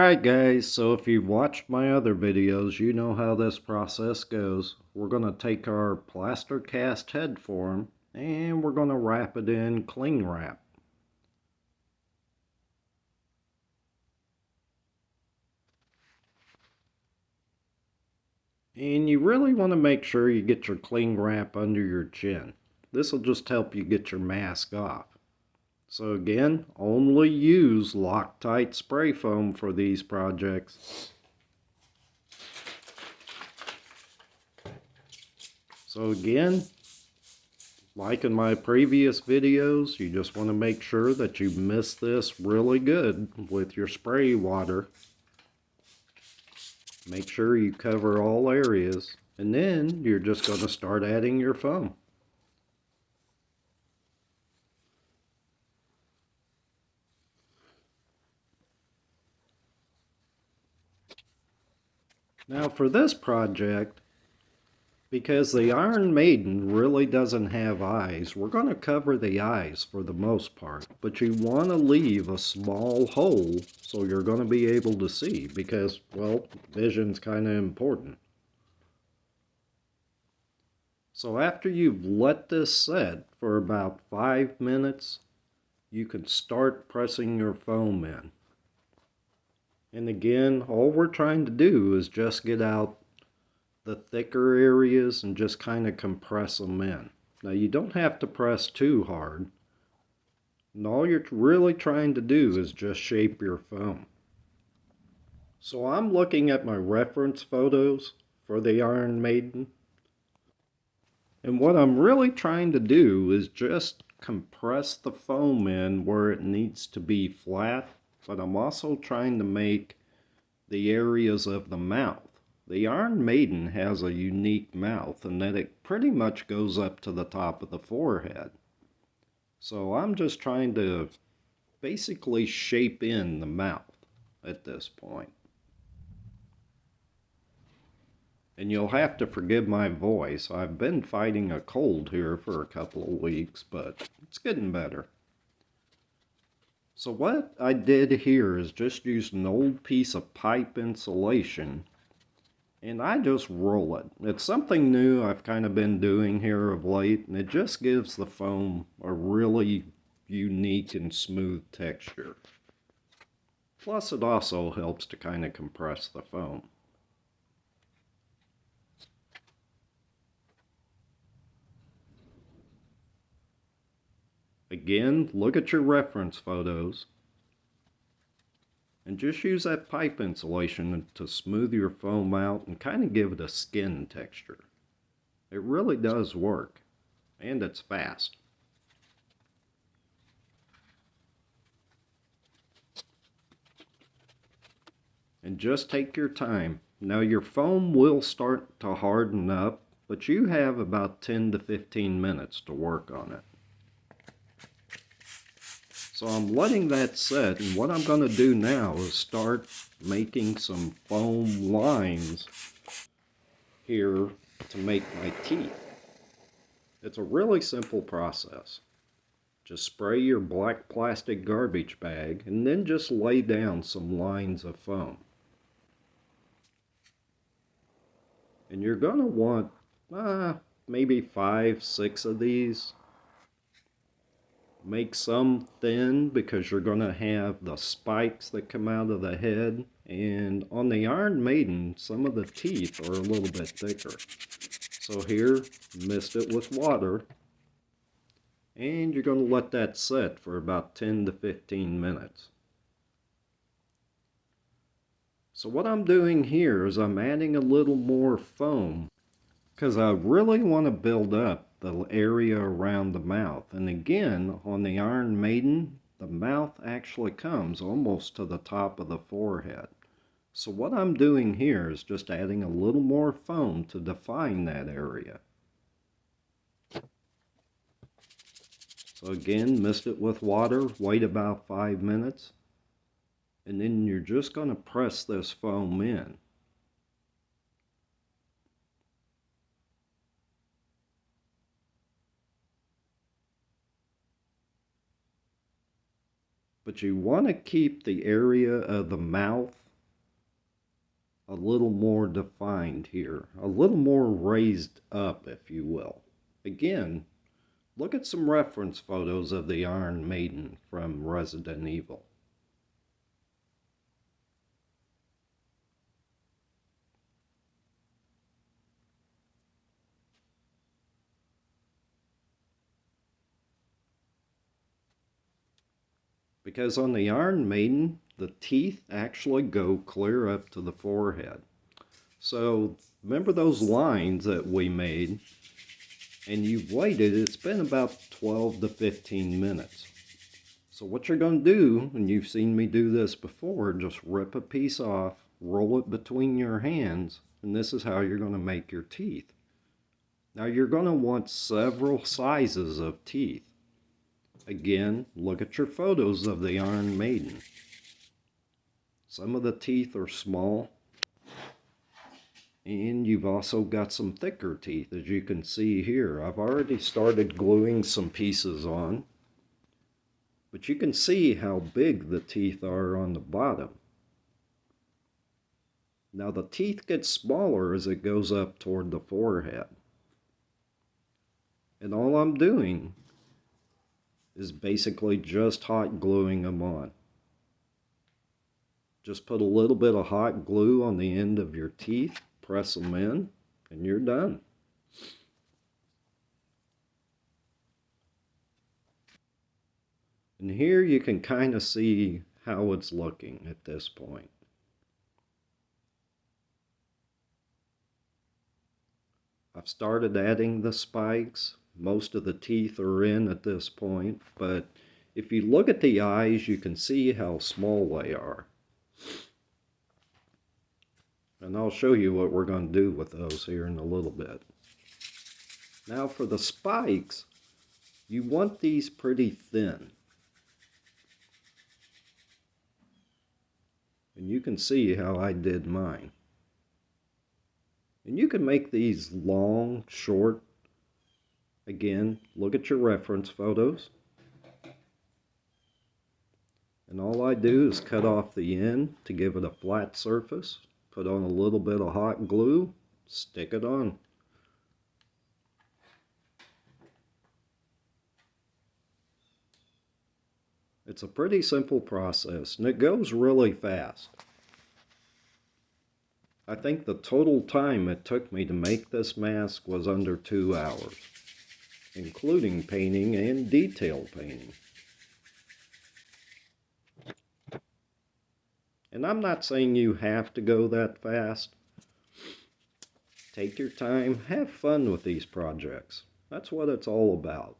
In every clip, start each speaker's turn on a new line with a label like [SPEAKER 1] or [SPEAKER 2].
[SPEAKER 1] Alright guys, so if you've watched my other videos, you know how this process goes. We're going to take our plaster cast head form and we're going to wrap it in cling wrap. And you really want to make sure you get your cling wrap under your chin. This will just help you get your mask off. So again, only use Loctite spray foam for these projects. So again, like in my previous videos, you just want to make sure that you mix this really good with your spray water. Make sure you cover all areas, and then you're just going to start adding your foam. Now for this project, because the Iron Maiden really doesn't have eyes, we're going to cover the eyes for the most part. But you want to leave a small hole so you're going to be able to see because, well, vision's kind of important. So after you've let this set for about 5 minutes, you can start pressing your foam in. And again, all we're trying to do is just get out the thicker areas and just kind of compress them in. Now you don't have to press too hard. And all you're really trying to do is just shape your foam. So I'm looking at my reference photos for the Iron Maiden. And what I'm really trying to do is just compress the foam in where it needs to be flat, but I'm also trying to make the areas of the mouth. The Iron Maiden has a unique mouth in that it pretty much goes up to the top of the forehead. So I'm just trying to basically shape in the mouth at this point. And you'll have to forgive my voice. I've been fighting a cold here for a couple of weeks, but it's getting better. So what I did here is just use an old piece of pipe insulation and I just roll it. It's something new I've kind of been doing here of late, and it just gives the foam a really unique and smooth texture. Plus it also helps to kind of compress the foam. Again, look at your reference photos and just use that pipe insulation to smooth your foam out and kind of give it a skin texture. It really does work, and it's fast. And just take your time. Now your foam will start to harden up, but you have about 10 to 15 minutes to work on it. So I'm letting that set, and what I'm going to do now is start making some foam lines here to make my teeth. It's a really simple process. Just spray your black plastic garbage bag and then just lay down some lines of foam. And you're going to want maybe 5, 6 of these. Make some thin because you're going to have the spikes that come out of the head. And on the Iron Maiden, some of the teeth are a little bit thicker. So here, mist it with water. And you're going to let that set for about 10 to 15 minutes. So what I'm doing here is I'm adding a little more foam because I really want to build up the area around the mouth. And again, on the Iron Maiden, the mouth actually comes almost to the top of the forehead. So what I'm doing here is just adding a little more foam to define that area. So again, mist it with water, wait about 5 minutes, and then you're just going to press this foam in. But you want to keep the area of the mouth a little more defined here, a little more raised up, if you will. Again, look at some reference photos of the Iron Maiden from Resident Evil. Because on the Iron Maiden, the teeth actually go clear up to the forehead. So remember those lines that we made, and you've waited, it's been about 12 to 15 minutes. So what you're going to do, and you've seen me do this before, just rip a piece off, roll it between your hands, and this is how you're going to make your teeth. Now you're going to want several sizes of teeth. Again, look at your photos of the Iron Maiden. Some of the teeth are small, and you've also got some thicker teeth, as you can see here. I've already started gluing some pieces on, but you can see how big the teeth are on the bottom. Now the teeth get smaller as it goes up toward the forehead. And all I'm doing is basically just hot gluing them on. Just put a little bit of hot glue on the end of your teeth, press them in, and you're done. And here you can kind of see how it's looking at this point. I've started adding the spikes. Most of the teeth are in at this point, but if you look at the eyes, you can see how small they are. And I'll show you what we're going to do with those here in a little bit. Now for the spikes, you want these pretty thin. And you can see how I did mine. And you can make these long, short. Again, look at your reference photos. And all I do is cut off the end to give it a flat surface, put on a little bit of hot glue, stick it on. It's a pretty simple process, and it goes really fast. I think the total time it took me to make this mask was under 2 hours, including painting and detail painting. And I'm not saying you have to go that fast. Take your time, have fun with these projects. That's what it's all about.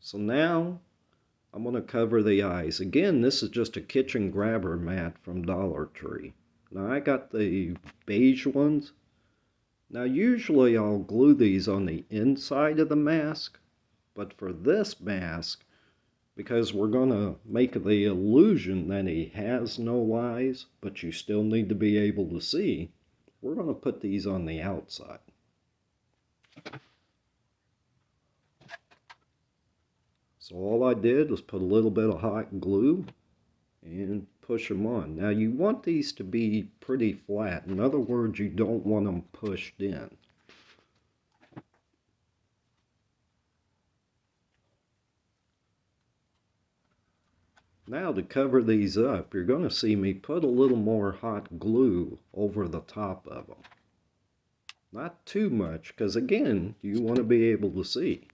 [SPEAKER 1] So now I'm going to cover the eyes. Again, this is just a kitchen grabber mat from Dollar Tree. Now I got the beige ones. Now usually I'll glue these on the inside of the mask, but for this mask, because we're going to make the illusion that he has no eyes, but you still need to be able to see, we're going to put these on the outside. So all I did was put a little bit of hot glue and push them on. Now you want these to be pretty flat. In other words, you don't want them pushed in. Now to cover these up, you're going to see me put a little more hot glue over the top of them. Not too much, because again, you want to be able to see.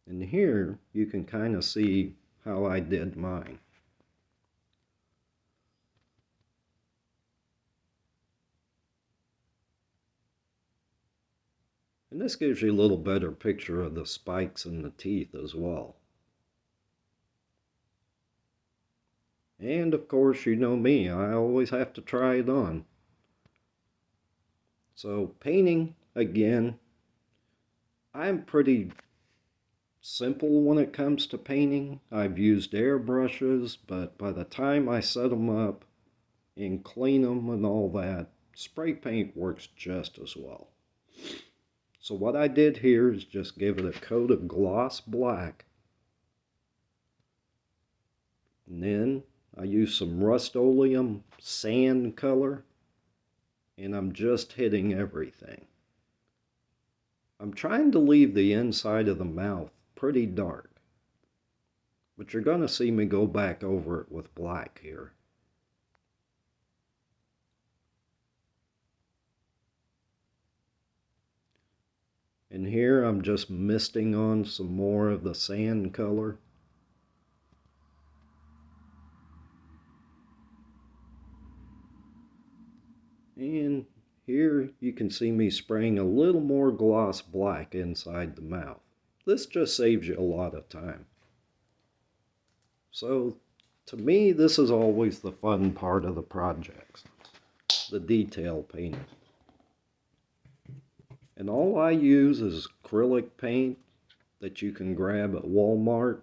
[SPEAKER 1] And here you can kind of see how I did mine. And this gives you a little better picture of the spikes in the teeth as well. And of course, you know me, I always have to try it on. So painting, again, I'm pretty simple when it comes to painting. I've used airbrushes, but by the time I set them up and clean them and all that, spray paint works just as well. So what I did here is just give it a coat of gloss black And then I use some Rust-Oleum sand color, and I'm just hitting everything. I'm trying to leave the inside of the mouth pretty dark, but you're going to see me go back over it with black here. And here I'm just misting on some more of the sand color. And here you can see me spraying a little more gloss black inside the mouth. This just saves you a lot of time. So to me, this is always the fun part of the projects, the detail painting. And all I use is acrylic paint that you can grab at Walmart.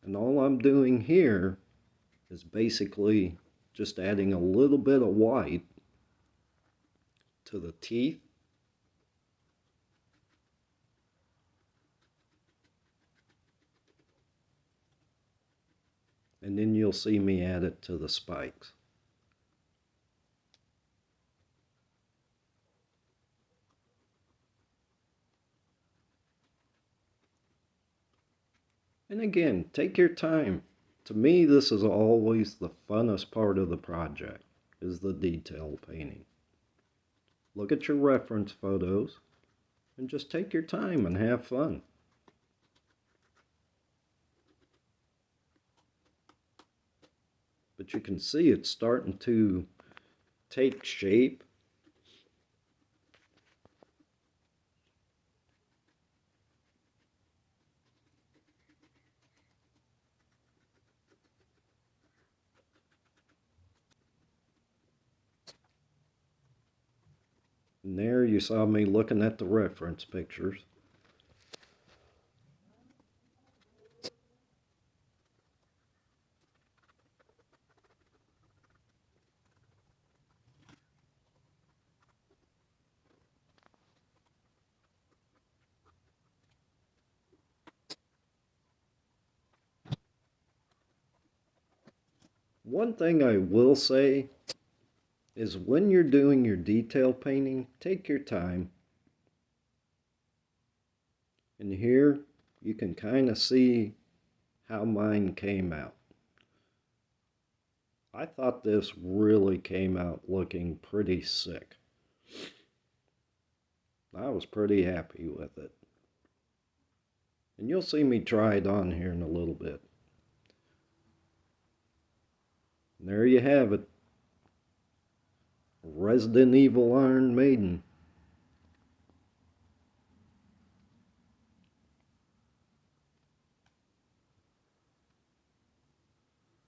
[SPEAKER 1] And all I'm doing here is basically just adding a little bit of white to the teeth. And then you'll see me add it to the spikes. And again, take your time. To me, this is always the funnest part of the project, is the detail painting. Look at your reference photos and just take your time and have fun. But you can see it's starting to take shape. And there you saw me looking at the reference pictures. One thing I will say is when you're doing your detail painting, take your time. And here you can kind of see how mine came out. I thought this really came out looking pretty sick. I was pretty happy with it. And you'll see me try it on here in a little bit. And there you have it. Resident Evil Iron Maiden.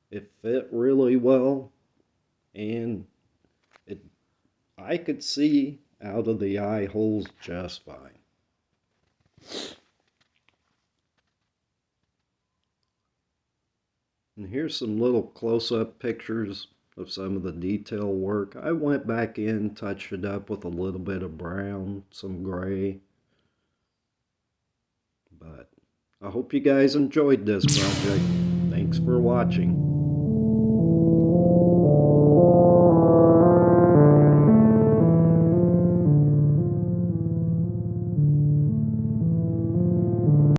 [SPEAKER 1] It fit really well, and I could see out of the eye holes just fine. And here's some little close-up pictures of some of the detail work. I went back in, touched it up with a little bit of brown, some gray. But I hope you guys enjoyed this project. Thanks for watching.